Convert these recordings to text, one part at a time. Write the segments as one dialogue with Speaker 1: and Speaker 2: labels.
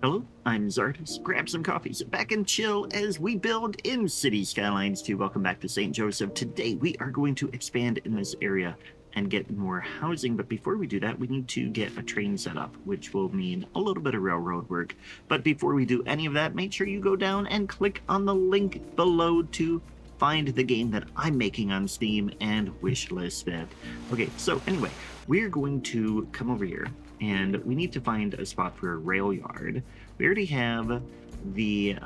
Speaker 1: Hello, I'm Czardus. Grab some coffee, sit back and chill as we build in City Skylines 2. Welcome back to St. Joseph. Today we are going to expand in this area and get more housing, but before we do that, we need to get a train set up, which will mean a little bit of railroad work. But before we do any of that, make sure you go down and click on the link below to find the game that I'm making on Steam and wishlist it. Okay, so anyway, we're going to come over here and we need to find a spot for a rail yard. We already have the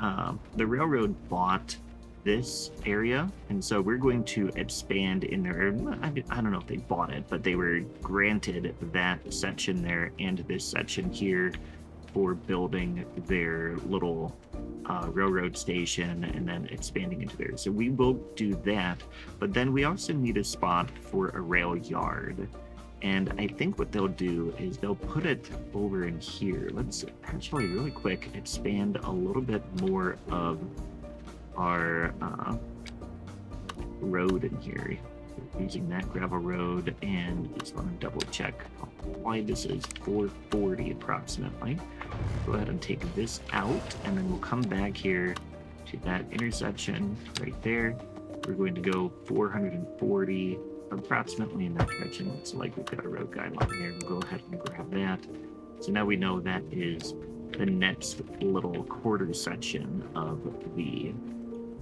Speaker 1: railroad bought this area, and so we're going to expand in there. I don't know if they bought it, but they were granted that section there and this section here for building their little railroad station and then expanding into there. So we will do that, but then we also need a spot for a rail yard. And I think what they'll do is they'll put it over in here. Let's actually really quick expand a little bit more of our road in here. Using that gravel road, and just want to double check why this is 440 approximately. Go ahead and take this out, and then we'll come back here to that intersection right there. We're going to go 440 approximately in that direction. Looks like we've got a road guideline here. We'll go ahead and grab that. So now we know that is the next little quarter section of the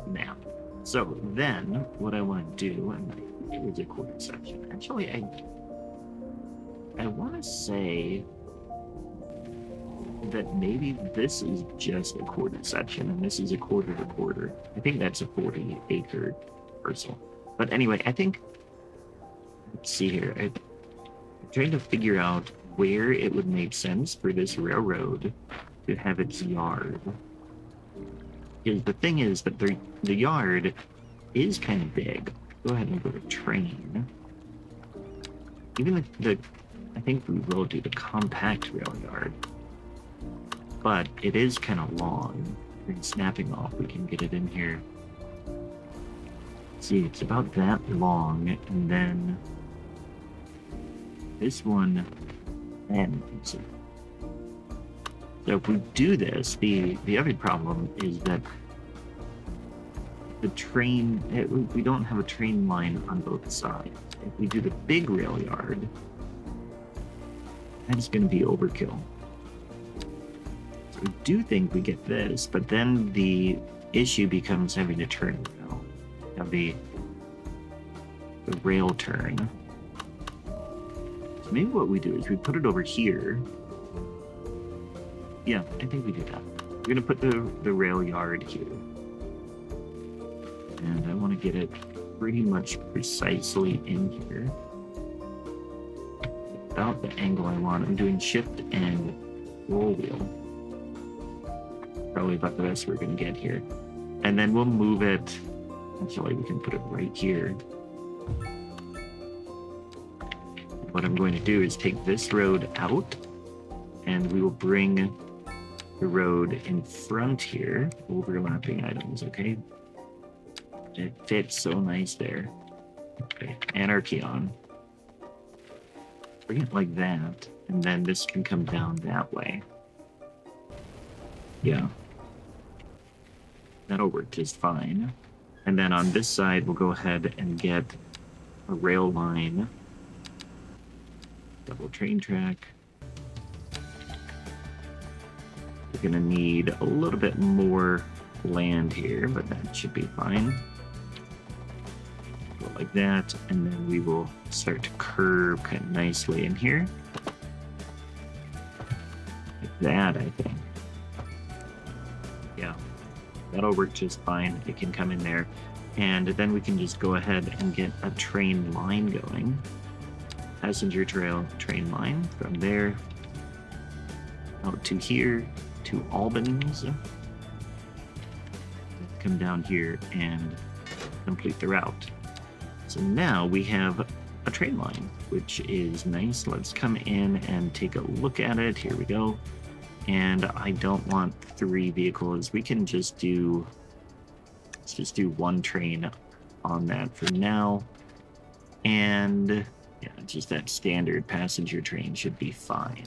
Speaker 1: map. So then what I want to do, and here's a quarter section. Actually, I want to say that maybe this is just a quarter section and this is a quarter to quarter. I think that's a 40-acre parcel. But anyway, I think, let's see here. I'm trying to figure out where it would make sense for this railroad to have its yard. Because the thing is that the yard is kind of big. Go ahead and go to train. Even I think we will do the compact rail yard. But it is kind of long. And snapping off, we can get it in here. See, it's about that long, and then this one ends. So if we do this, the other problem is that the train, we don't have a train line on both sides. If we do the big rail yard, that's going to be overkill. So I do think we get this, but then the issue becomes having to turn around. Have the rail turn. So maybe what we do is we put it over here. Yeah, I think we do that. We're gonna put the rail yard here. And I want to get it pretty much precisely in here. About the angle I want. I'm doing shift and roll wheel. Probably about the best we're gonna get here. And then we'll move it. Actually, we can put it right here. What I'm going to do is take this road out, and we will bring the road in front here, overlapping items, okay? It fits so nice there. Okay, anarchy on. Bring it like that, and then this can come down that way. Yeah. That'll work just fine. And then on this side, we'll go ahead and get a rail line. Double train track. We're gonna need a little bit more land here, but that should be fine. Go like that, and then we will start to curve kind of nicely in here. Like that, I think. Yeah, that'll work just fine. It can come in there. And then we can just go ahead and get a train line going. Passenger train line from there out to here to Albans. Come down here and complete the route. So now we have a train line, which is nice. Let's come in and take a look at it. Here we go. And I don't want 3 vehicles. We can just do, let's just do 1 train on that for now. And yeah, just that standard passenger train should be fine.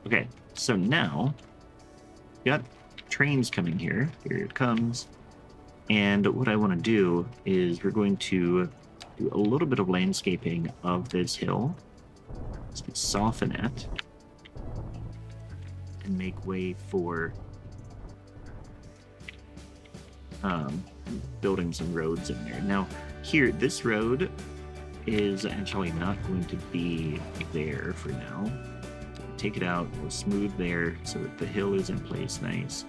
Speaker 1: Okay, so now got trains coming here. Here it comes. And what I want to do is we're going to do a little bit of landscaping of this hill. Just soften it and make way for building some roads in there. Now, here, this road is actually not going to be there for now. Take it out, we'll smooth there so that the hill is in place nice.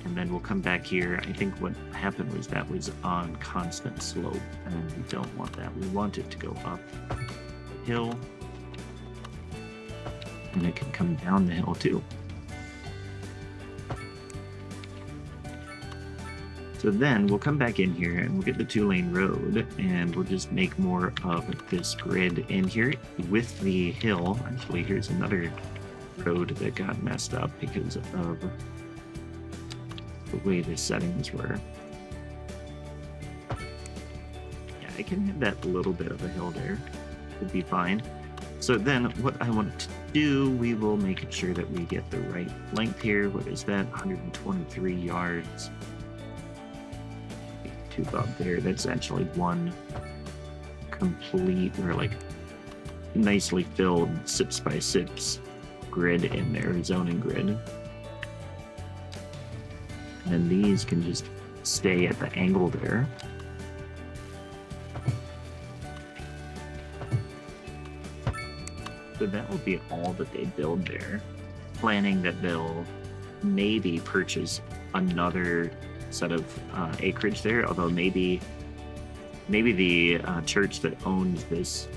Speaker 1: And then we'll come back here. I think what happened was that was on constant slope, and we don't want that. We want it to go up the hill, and it can come down the hill too. So then we'll come back in here and we'll get the 2-lane road, and we'll just make more of this grid in here with the hill. Actually, here's another road that got messed up because of the way the settings were. Yeah, I can have that little bit of a hill there. It'd be fine. So then what I want to do, we will make sure that we get the right length here. What is that? 123 yards. Tube up there. That's actually one complete, or like nicely filled 6x6 grid in there, zoning grid. And these can just stay at the angle there. So that will be all that they build there. Planning that they'll maybe purchase another set of acreage there, although maybe the church that owns this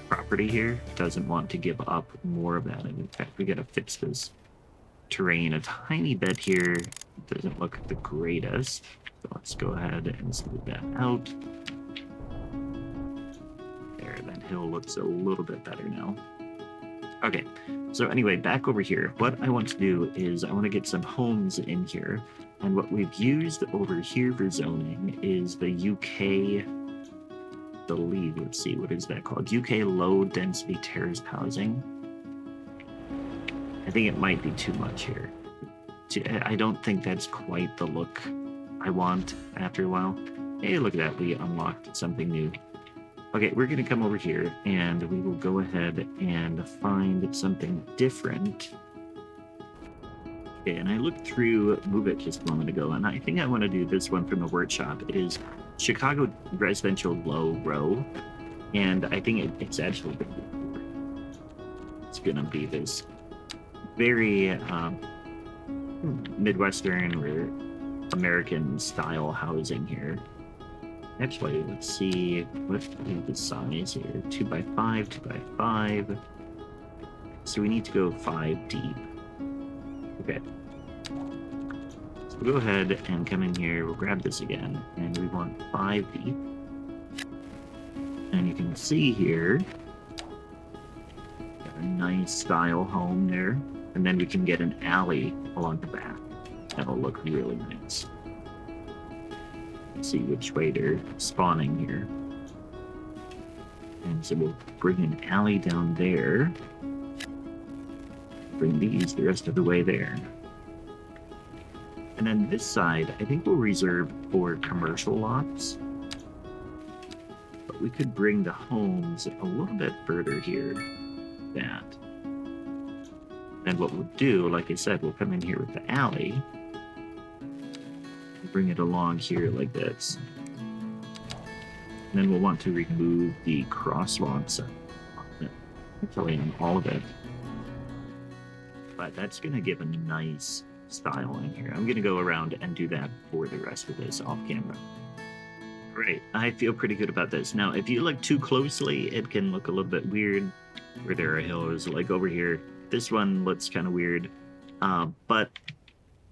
Speaker 1: property here doesn't want to give up more of that. And in fact, we gotta fix this terrain a tiny bit here. It doesn't look the greatest. So let's go ahead and smooth that out. There, that hill looks a little bit better now. Okay, so anyway, back over here. What I want to do is I want to get some homes in here. And what we've used over here for zoning is the UK, let's see, what is that called? UK low density terraced housing. I think it might be too much here. I don't think that's quite the look I want after a while. Hey, look at that, we unlocked something new. Okay, we're gonna come over here and we will go ahead and find something different. Okay, and I looked through Move It just a moment ago, and I think I want to do this one from the workshop. It is Chicago Residential Low Row, and I think it's actually it's gonna be this very Midwestern or American style housing here. Actually, let's see what is the size here. 2x5, 2x5. So we need to go 5 deep. Okay. So we'll go ahead and come in here. We'll grab this again, and we want 5 deep. And you can see here, got a nice style home there. And then we can get an alley along the back. That'll look really nice. Let's see which way they're spawning here. And so we'll bring an alley down there. Bring these the rest of the way there. And then this side, I think we'll reserve for commercial lots. But we could bring the homes a little bit further here. That. And what we'll do, like I said, we'll come in here with the alley. Bring it along here like this. And then we'll want to remove the crosswalks actually on all of it. But that's going to give a nice style in here. I'm going to go around and do that for the rest of this off camera. Great. I feel pretty good about this. Now, if you look too closely, it can look a little bit weird where there are hills. Like over here, this one looks kind of weird, but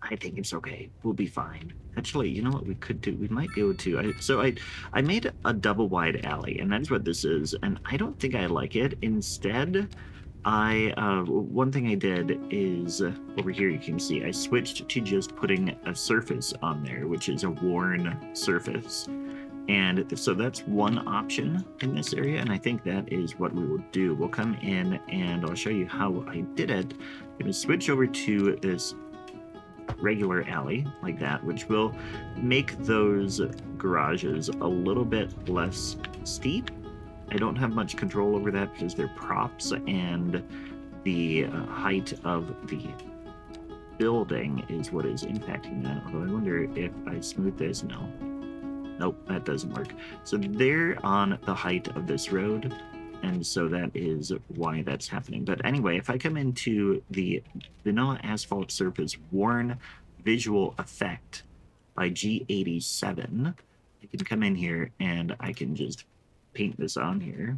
Speaker 1: I think it's okay. We'll be fine. Actually, you know what we could do? We might be able to. I made a double wide alley, and that's what this is. And I don't think I like it. Instead, one thing I did is over here you can see I switched to just putting a surface on there, which is a worn surface. And so that's one option in this area, and I think that is what we will do. We'll come in and I'll show you how I did it. I'm going to switch over to this regular alley like that, which will make those garages a little bit less steep. I don't have much control over that because they're props, and the height of the building is what is impacting that. Although I wonder if I smooth this. Nope, that doesn't work. So they're on the height of this road, and so that is why that's happening. But anyway, if I come into the vanilla asphalt surface worn visual effect by G87, I can come in here and I can just paint this on here.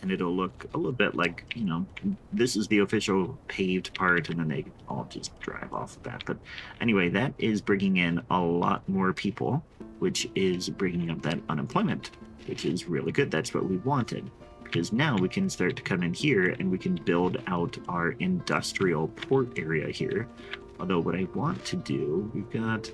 Speaker 1: And it'll look a little bit like, you know, this is the official paved part, and then they all just drive off of that. But anyway, that is bringing in a lot more people, which is bringing up that unemployment, which is really good. That's what we wanted, because now we can start to come in here and we can build out our industrial port area here. Although what I want to do, we've got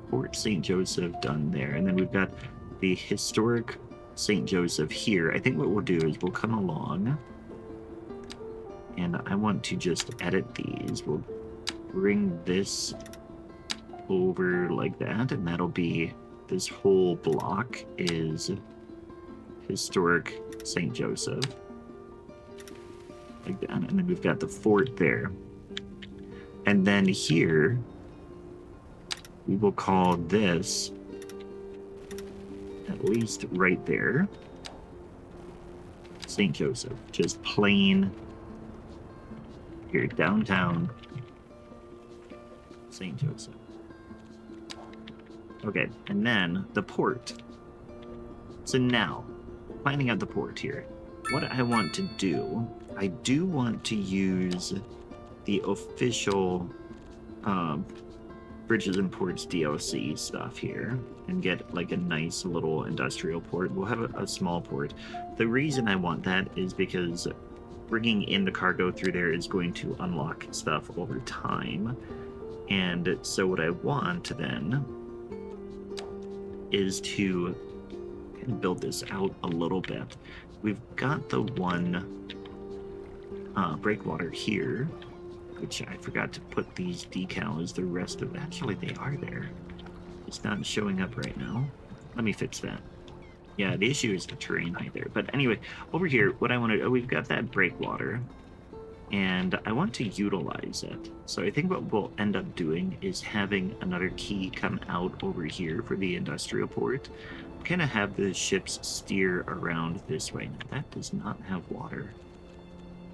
Speaker 1: Port St. Joseph done there, and then we've got the historic St. Joseph here. I think what we'll do is we'll come along, and I want to just edit these. We'll bring this over like that, and that'll be, this whole block is historic St. Joseph like that, and then we've got the fort there, and then here we will call this, at least right there, St. Joseph. Just plain here, downtown St. Joseph. Okay, and then the port. So now, planning out the port here. What I want to do, I do want to use the official Bridges and Ports DLC stuff here and get like a nice little industrial port. We'll have a small port. The reason I want that is because bringing in the cargo through there is going to unlock stuff over time. And so what I want then is to kind of build this out a little bit. We've got the one breakwater here, which I forgot to put these decals. The rest of, actually they are there. It's not showing up right now. Let me fix that. Yeah, the issue is the terrain height there. But anyway, over here, what I want to, we've got that breakwater, and I want to utilize it. So I think what we'll end up doing is having another key come out over here for the industrial port. Kind of have the ships steer around this way. Now that does not have water.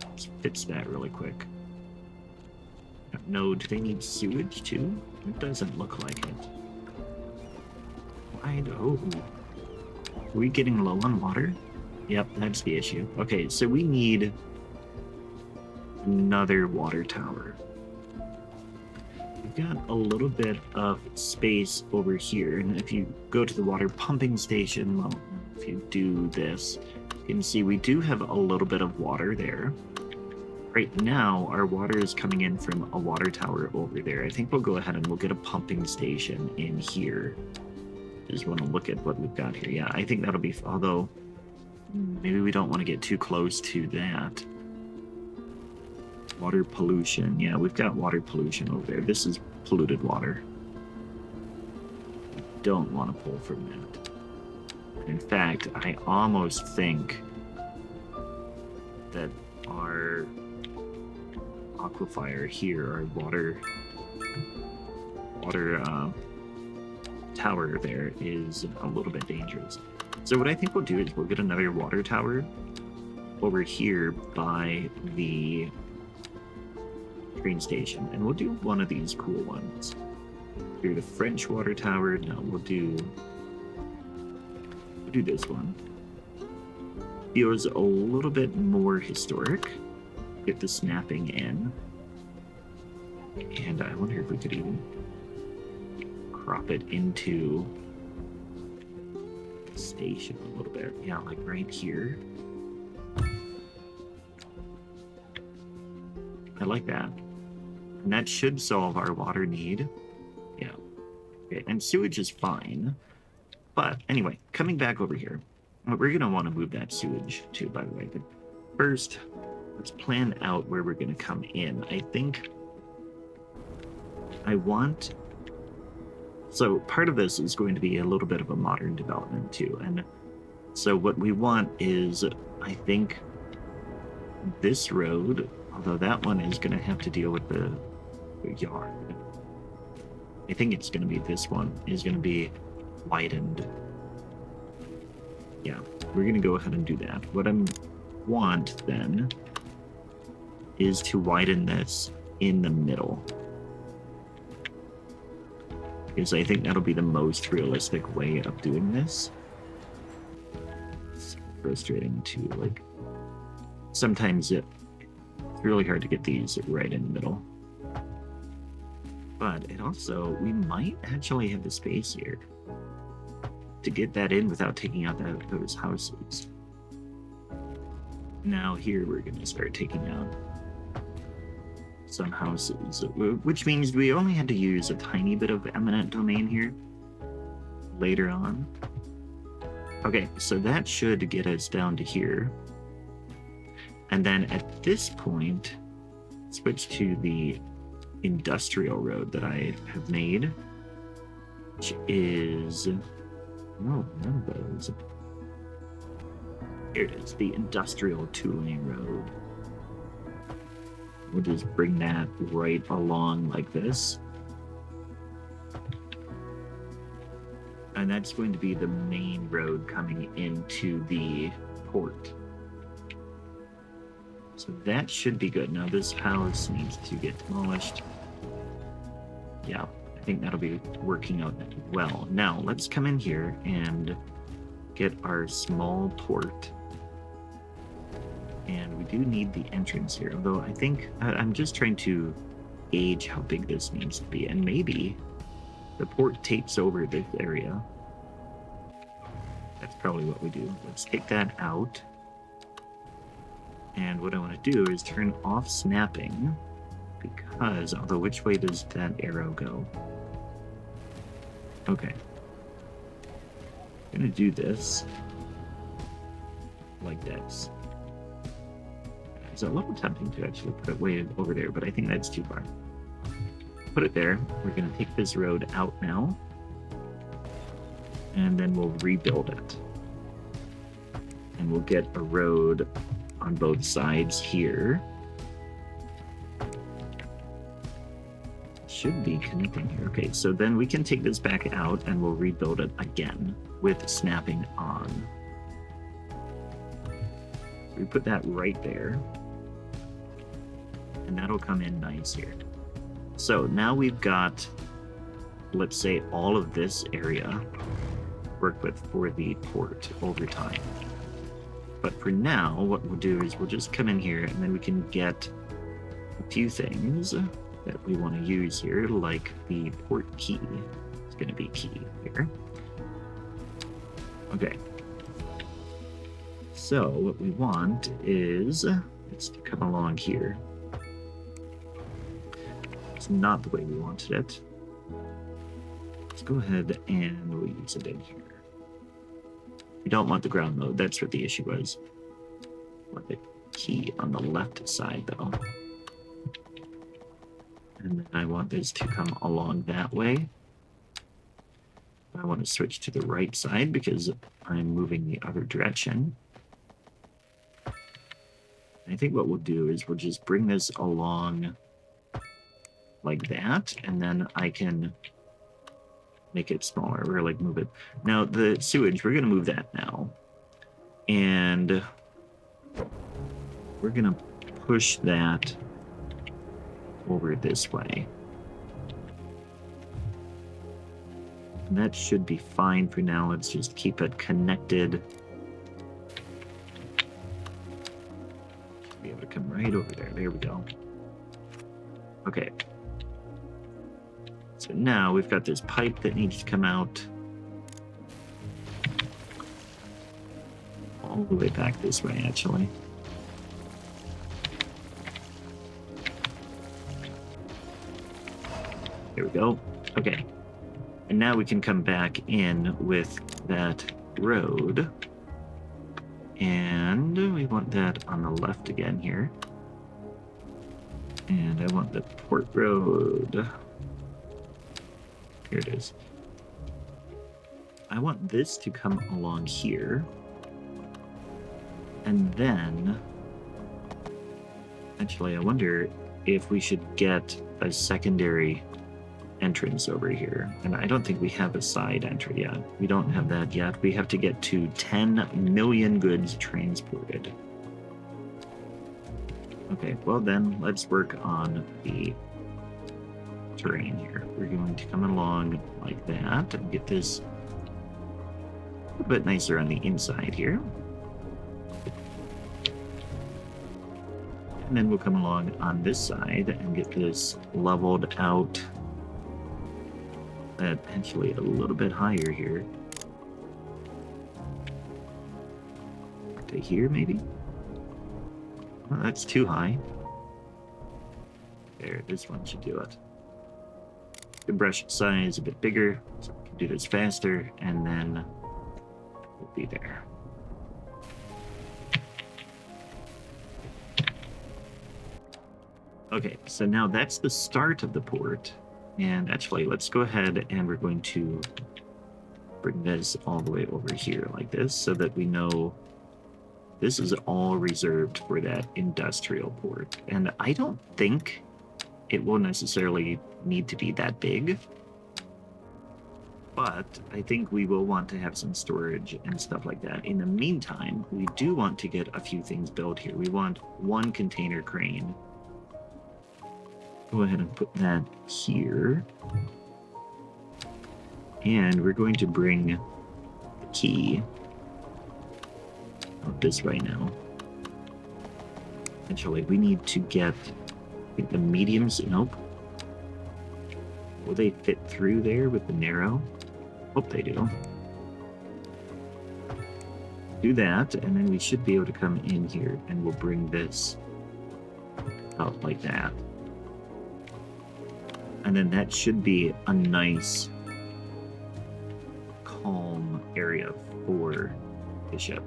Speaker 1: Let's fix that really quick. No, do they need sewage too? It doesn't look like it. Oh. Are we getting low on water? Yep, that's the issue. Okay, so we need another water tower. We've got a little bit of space over here, and if you go to the water pumping station, well, if you do this, you can see we do have a little bit of water there. Right now, our water is coming in from a water tower over there. I think we'll go ahead and we'll get a pumping station in here. Just want to look at what we've got here. Yeah, I think that'll be, although maybe we don't want to get too close to that. Water pollution. Yeah, we've got water pollution over there. This is polluted water. Don't want to pull from that. In fact, I almost think that our aquifer here, our water tower there, is a little bit dangerous. So what I think we'll do is we'll get another water tower over here by the train station, and we'll do one of these cool ones. Do the French water tower. No, we'll do this one. Feels a little bit more historic. Get the snapping in, and I wonder if we could even crop it into the station a little bit. Yeah, like right here. I like that. And that should solve our water need. Yeah. Okay, and sewage is fine. But anyway, coming back over here, we're going to want to move that sewage too, by the way. But first, let's plan out where we're going to come in. I think I want... So part of this is going to be a little bit of a modern development too. And so what we want is, I think, this road, although that one is going to have to deal with the yard. I think it's going to be this one is going to be widened. Yeah, we're going to go ahead and do that. What I want then is to widen this in the middle, because I think that'll be the most realistic way of doing this. It's frustrating to, like, sometimes it's really hard to get these right in the middle. But it also, we might actually have the space here to get that in without taking out those houses. Now here we're going to start taking out some houses, which means we only had to use a tiny bit of eminent domain here later on. Okay, so that should get us down to here. And then at this point, switch to the industrial road that I have made, which is... Oh, none of those. Here it is, the industrial 2-lane road. We'll just bring that right along like this. And that's going to be the main road coming into the port. So that should be good. Now this house needs to get demolished. Yeah, I think that'll be working out well. Now let's come in here and get our small port. And we do need the entrance here, although I think I'm just trying to gauge how big this needs to be. And maybe the port takes over this area. That's probably what we do. Let's take that out. And what I want to do is turn off snapping, because, although which way does that arrow go? Okay. I'm going to do this like this. It's a little tempting to actually put it way over there, but I think that's too far. Put it there. We're going to take this road out now, and then we'll rebuild it. And we'll get a road on both sides here. Should be connecting here. Okay, so then we can take this back out and we'll rebuild it again with snapping on. We put that right there. And that'll come in nice here. So now we've got, let's say, all of this area work with for the port over time. But for now, what we'll do is we'll just come in here and then we can get a few things that we want to use here, like the port key. It's going to be key here. Okay. So what we want is, it's to come along here. It's not the way we wanted it. Let's go ahead and we'll use it in here. We don't want the ground mode. That's what the issue was. I want the key on the left side, though. And then I want this to come along that way. I want to switch to the right side because I'm moving the other direction. I think what we'll do is we'll just bring this along like that, and then I can make it smaller, or like move it. Now the sewage, we're gonna move that now. And we're gonna push that over this way. And that should be fine for now. Let's just keep it connected. Should be able to come right over there. There we go. Okay. So now we've got this pipe that needs to come out all the way back this way, actually. There we go. Okay. And now we can come back in with that road. And we want that on the left again here. And I want the port road Here it is. I want this to come along here. And then... Actually, I wonder if we should get a secondary entrance over here. And I don't think we have a side entry yet. We don't have that yet. We have to get to 10 million goods transported. Okay, well then, let's work on the terrain here. We're going to come along like that and get this a bit nicer on the inside here. And then we'll come along on this side and get this leveled out actually a little bit higher here. To here, maybe? Well, that's too high. There, this one should do it. The brush size a bit bigger, so we can do this faster, and then we'll be there. Okay, so now that's the start of the port. And actually, let's go ahead and we're going to bring this all the way over here like this so that we know this is all reserved for that industrial port. And I don't think it will necessarily need to be that big, but I think we will want to have some storage and stuff like that. In the meantime, we do want to get a few things built here. We want one container crane. Go ahead and put that here. And we're going to bring the key out this way now. Actually, we need to get, I think, the mediums. Nope. Will they fit through there with the narrow? Hope they do. Do that, and then we should be able to come in here, and we'll bring this out like that. And then that should be a nice, calm area for the ship.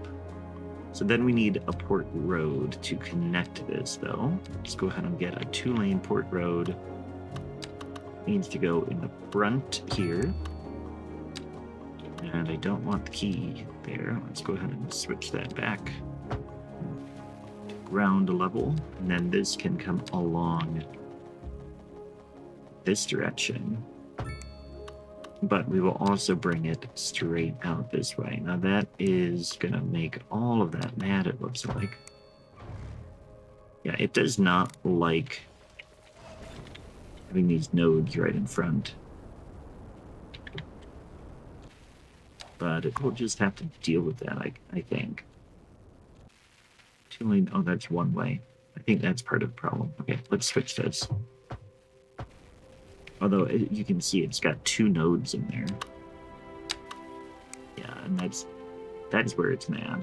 Speaker 1: So then we need a port road to connect this, though. Let's go ahead and get a 2-lane port road. Needs to go in the front here. And I don't want the key there. Let's go ahead and switch that back to ground level. And then this can come along this direction, but we will also bring it straight out this way. Now that is gonna make all of that mad, it looks like. Yeah, it does not like having these nodes right in front, but it will just have to deal with that, I think. 2-lane, oh, that's one way. I think that's part of the problem. Okay, let's switch this. Although you can see it's got 2 nodes in there. Yeah, and that's where it's mad.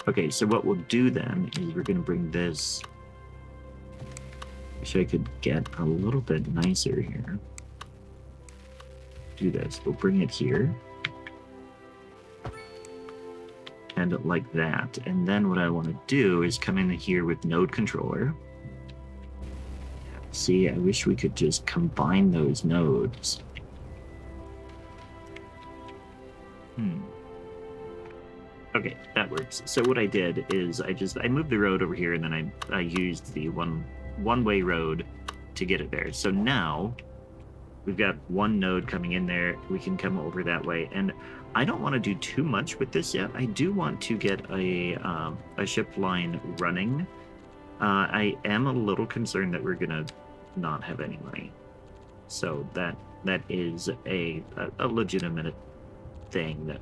Speaker 1: Okay, so what we'll do then is we're gonna bring this. Wish I could get a little bit nicer here. Do this. We'll bring it here. And like that. And then what I want to do is come in here with node controller. See, I wish we could just combine those nodes. Okay, that works. So what I did is I moved the road over here, and then I used the one-way road to get it there. So now we've got one node coming in there. We can come over that way, and I don't want to do too much with this yet. I do want to get a ship line running. I am a little concerned that we're gonna not have any money, so that is a legitimate thing that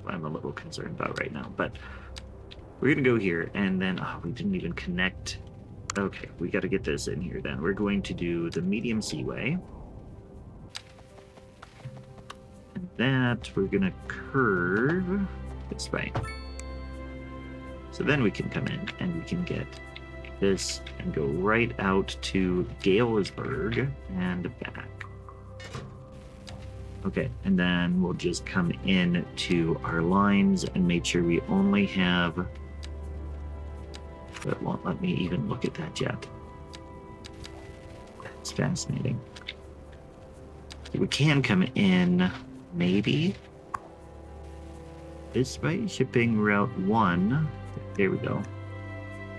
Speaker 1: I'm a little concerned about right now. But we're gonna go here, and then we didn't even connect. Okay, we got to get this in here. Then we're going to do the medium seaway, and that we're gonna curve this way. So then we can come in and we can get this and go right out to Galesburg and back. Okay, and then we'll just come in to our lines and make sure we only have, but it won't let me even look at that yet. That's fascinating. We can come in, maybe, this way, shipping route 1. There we go.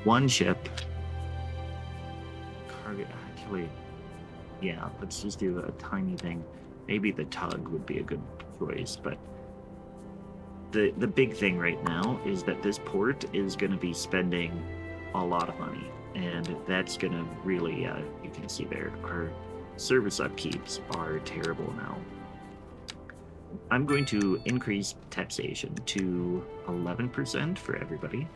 Speaker 1: 1 ship. Cargo, actually, yeah, let's just do a tiny thing. Maybe the tug would be a good choice, but the big thing right now is that this port is going to be spending a lot of money, and that's going to really, you can see there, our service upkeeps are terrible now. I'm going to increase taxation to 11% for everybody.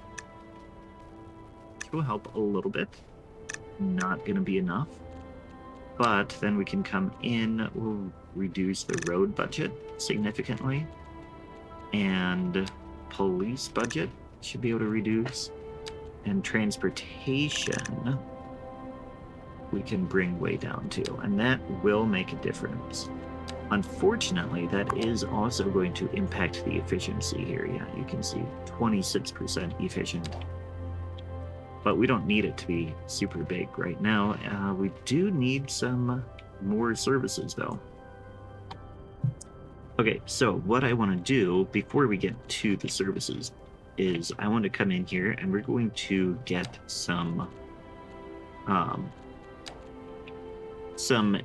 Speaker 1: Which will help a little bit. Not going to be enough. But then we can come in, we'll reduce the road budget significantly. And police budget should be able to reduce. And transportation we can bring way down too. And that will make a difference. Unfortunately, that is also going to impact the efficiency here. Yeah, you can see 26% efficient. But we don't need it to be super big right now. We do need some more services though. Okay, so what I want to do before we get to the services is I want to come in here and we're going to get some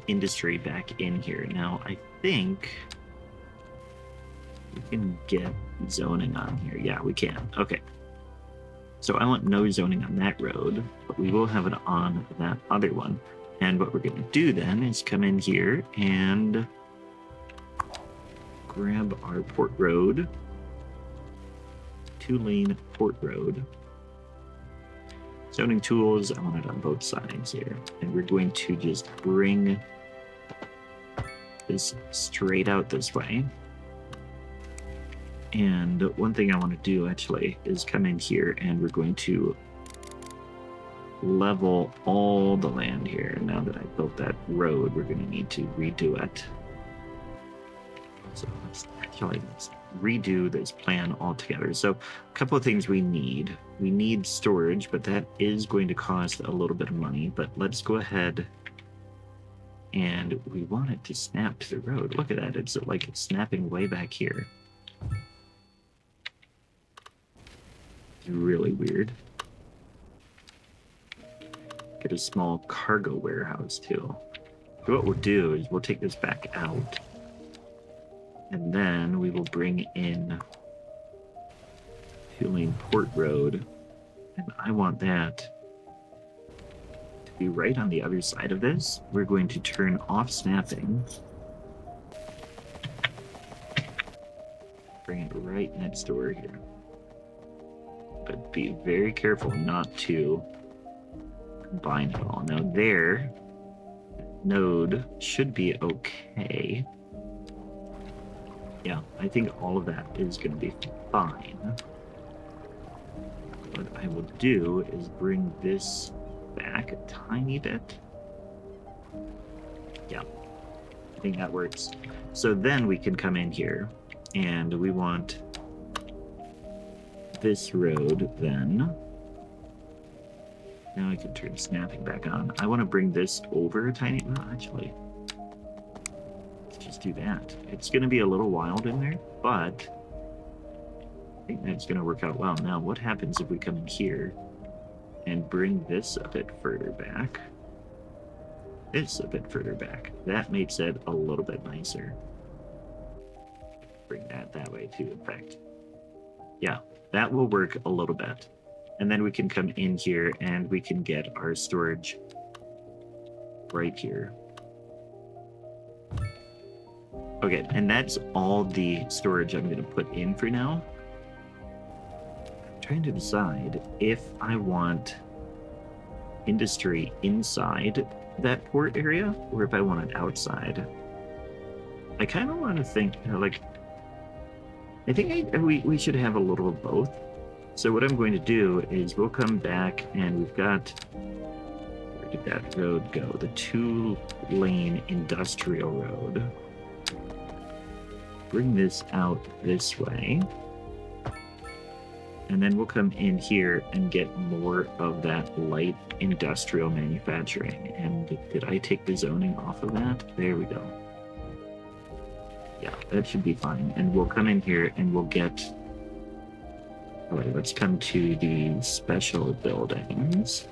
Speaker 1: industry back in here. Now, I think we can get zoning on here. Yeah, we can. Okay. So I want no zoning on that road, but we will have it on that other one. And what we're going to do then is come in here and grab our port road, 2-lane port road. Zoning tools, I want it on both sides here. And we're going to just bring this straight out this way. And one thing I want to do actually is come in here and we're going to level all the land here. Now that I built that road, we're going to need to redo it. So let's redo this plan altogether. So a couple of things we need. We need storage, but that is going to cost a little bit of money. But let's go ahead and we want it to snap to the road. Look at that. It's like it's snapping way back here. It's really weird. Get a small cargo warehouse too. So what we'll do is we'll take this back out. And then we will bring in 2-lane port road. And I want that to be right on the other side of this. We're going to turn off snapping. Bring it right next door here. But be very careful not to combine it all. Now there, node should be okay. Yeah, I think all of that is going to be fine. What I will do is bring this back a tiny bit. Yeah, I think that works. So then we can come in here and we want this road then. Now I can turn snapping back on. I want to bring this over a tiny, well, actually, just do that. It's going to be a little wild in there, but I think that's going to work out well. Now, what happens if we come in here and bring this a bit further back? This a bit further back. That makes it a little bit nicer. Bring that way too, in fact. Yeah, that will work a little bit. And then we can come in here and we can get our storage right here. Okay, and that's all the storage I'm going to put in for now. I'm trying to decide if I want industry inside that port area or if I want it outside. I kind of want to think, I think we should have a little of both. So what I'm going to do is we'll come back and we've got, where did that road go? The 2-lane industrial road. Bring this out this way. And then we'll come in here and get more of that light industrial manufacturing. And did I take the zoning off of that? There we go. Yeah, that should be fine. And we'll come in here and we'll get... All right, let's come to the special buildings.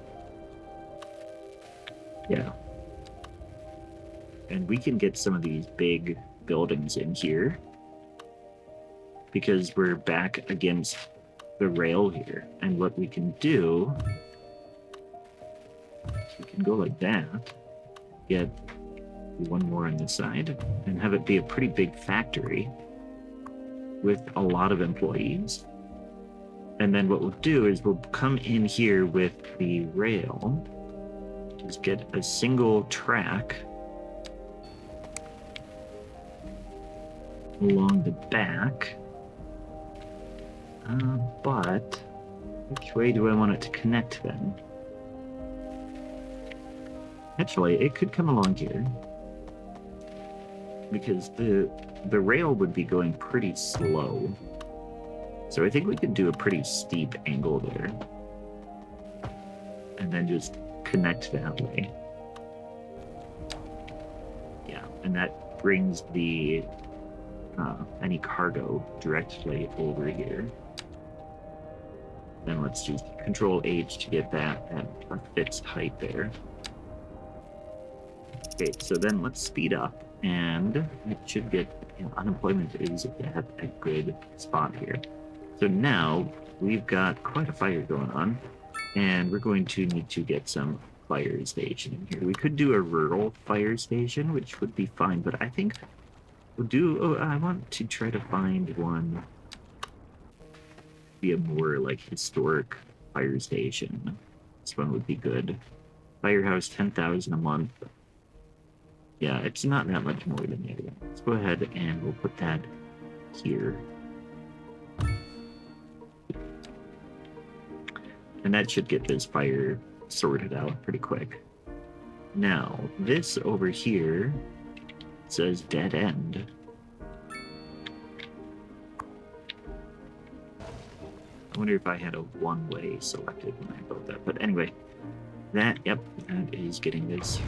Speaker 1: Yeah. And we can get some of these big buildings in here because we're back against the rail here. And what we can do, we can go like that, get one more on this side, and have it be a pretty big factory with a lot of employees. And then what we'll do is we'll come in here with the rail, just get a single track along the back. But which way do I want it to connect then? Actually, it could come along here because the rail would be going pretty slow. So I think we could do a pretty steep angle there and then just connect that way. Yeah, and that brings the any cargo directly over here. Then let's just Control H to get that at a fixed height there. Okay, so then let's speed up, and it should get, unemployment is at a good spot here. So now we've got quite a fire going on, and we're going to need to get some fire station in here. We could do a rural fire station, which would be fine, but I think we'll do, I want to try to find one be a more like historic fire station. This one would be good. Firehouse, 10,000 a month. Yeah, it's not that much more than the other one. Let's go ahead and we'll put that here. And that should get this fire sorted out pretty quick. Now, this over here says dead end. I wonder if I had a one-way selected when I built that. But anyway, that is getting this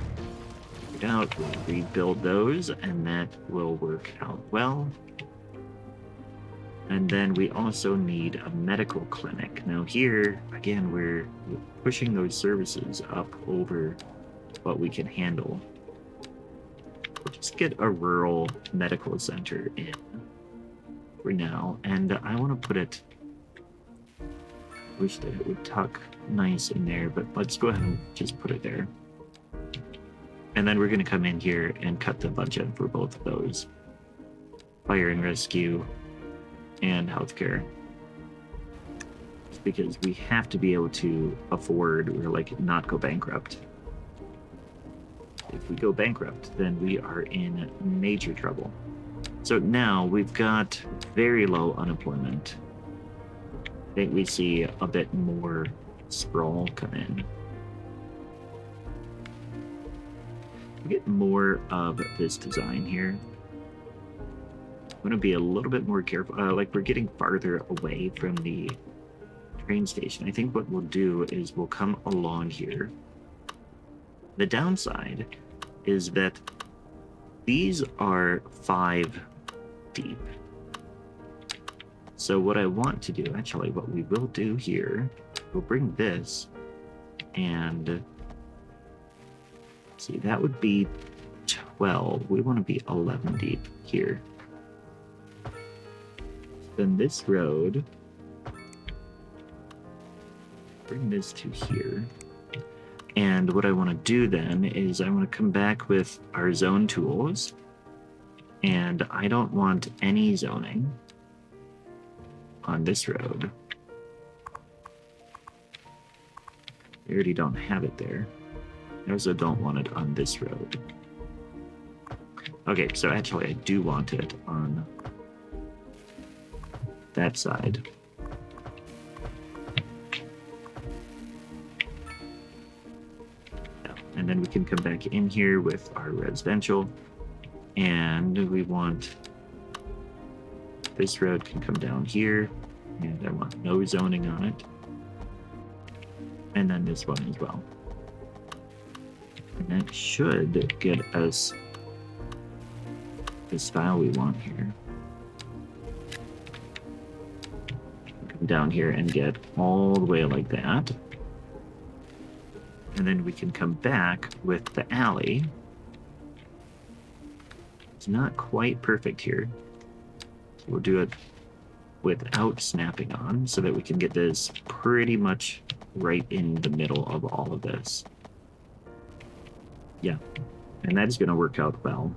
Speaker 1: figured out. We'll rebuild those, and that will work out well. And then we also need a medical clinic. Now here, again, we're pushing those services up over what we can handle. We'll just get a rural medical center in for now. And I want to put it, wish that it would tuck nice in there, but let's go ahead and just put it there. And then we're going to come in here and cut the budget for both of those. Fire and rescue and healthcare. Just because we have to be able to afford or like not go bankrupt. If we go bankrupt, then we are in major trouble. So now we've got very low unemployment. I think we see a bit more sprawl come in. We get more of this design here. I'm going to be a little bit more careful. Like we're getting farther away from the train station. I think what we'll do is we'll come along here. The downside is that these are 5 deep. So what I want to do, actually, what we will do here, we'll bring this and see, that would be 12. We want to be 11 deep here. Then this road, bring this to here. And what I want to do then is I want to come back with our zone tools, and I don't want any zoning on this road. I already don't have it there. I also don't want it on this road. Okay, so actually I do want it on that side. And then we can come back in here with our residential, and we want this road can come down here, and I want no zoning on it, and then this one as well. And that should get us the style we want here. Come down here and get all the way like that. And then we can come back with the alley. It's not quite perfect here. So we'll do it without snapping on so that we can get this pretty much right in the middle of all of this. Yeah, and that is going to work out well.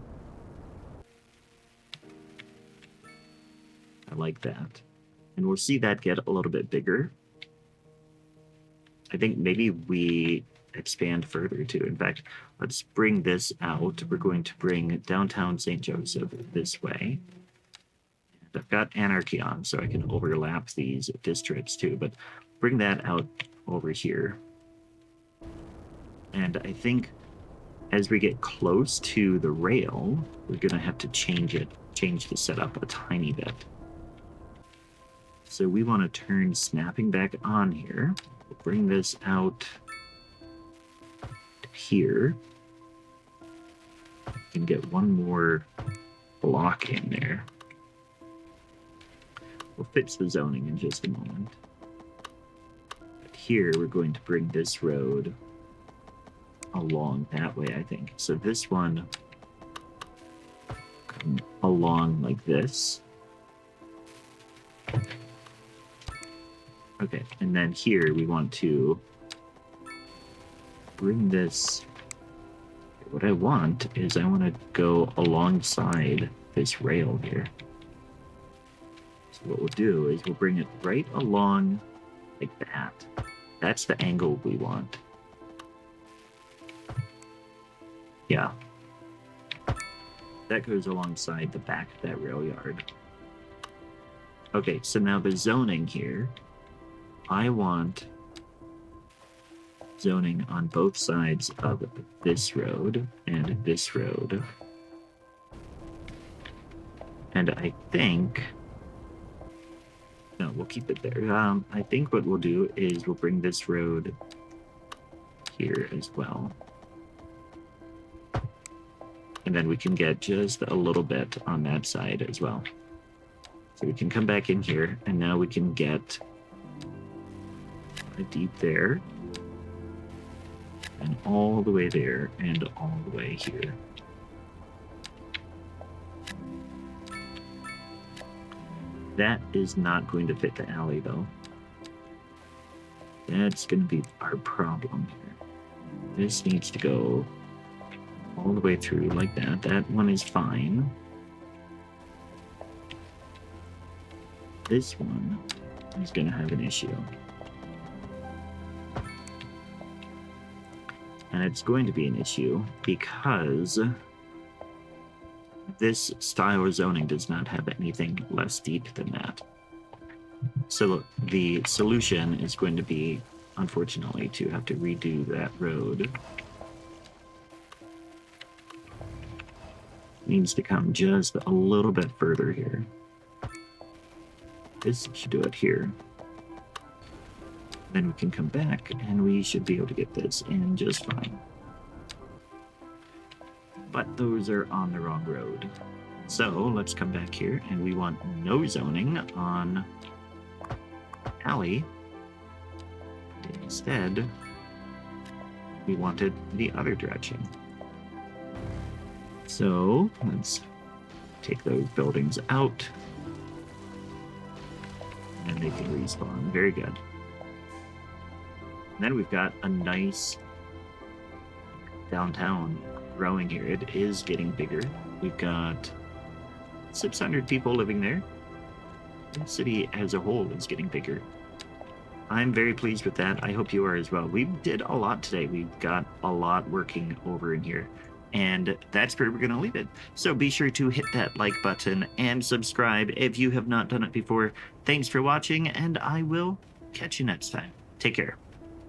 Speaker 1: I like that. And we'll see that get a little bit bigger. I think maybe we expand further too. In fact, let's bring this out. We're going to bring downtown St. Joseph this way. And I've got Anarchy on, so I can overlap these districts too, but bring that out over here. And I think as we get close to the rail, we're going to have to change the setup a tiny bit. So we want to turn snapping back on here. We'll bring this out here. And get one more block in there. We'll fix the zoning in just a moment. But here we're going to bring this road along that way, I think. So this one come along like this. Okay, and then here we want to bring this. What I want is I want to go alongside this rail here. So what we'll do is we'll bring it right along like that. That's the angle we want. Yeah. That goes alongside the back of that rail yard. Okay, so now the zoning here. I want zoning on both sides of this road and this road. And I think... No, we'll keep it there. I think what we'll do is we'll bring this road here as well. And then we can get just a little bit on that side as well. So we can come back in here, and now we can get a deep there, and all the way there, and all the way here. That is not going to fit the alley, though. That's going to be our problem here. This needs to go all the way through like that. That one is fine. This one is going to have an issue. And it's going to be an issue because this style of zoning does not have anything less deep than that. So the solution is going to be, unfortunately, to have to redo that road. It needs to come just a little bit further here. This should do it here. Then we can come back and we should be able to get this in just fine. But those are on the wrong road. So let's come back here and we want no zoning on alley. Instead, we wanted the other direction. So let's take those buildings out. And they can respawn. Very good. And then we've got a nice downtown growing here. It is getting bigger. We've got 600 people living there. The city as a whole is getting bigger. I'm very pleased with that. I hope you are as well. We did a lot today. We've got a lot working over in here. And that's where we're going to leave it. So be sure to hit that like button and subscribe if you have not done it before. Thanks for watching, and I will catch you next time. Take care.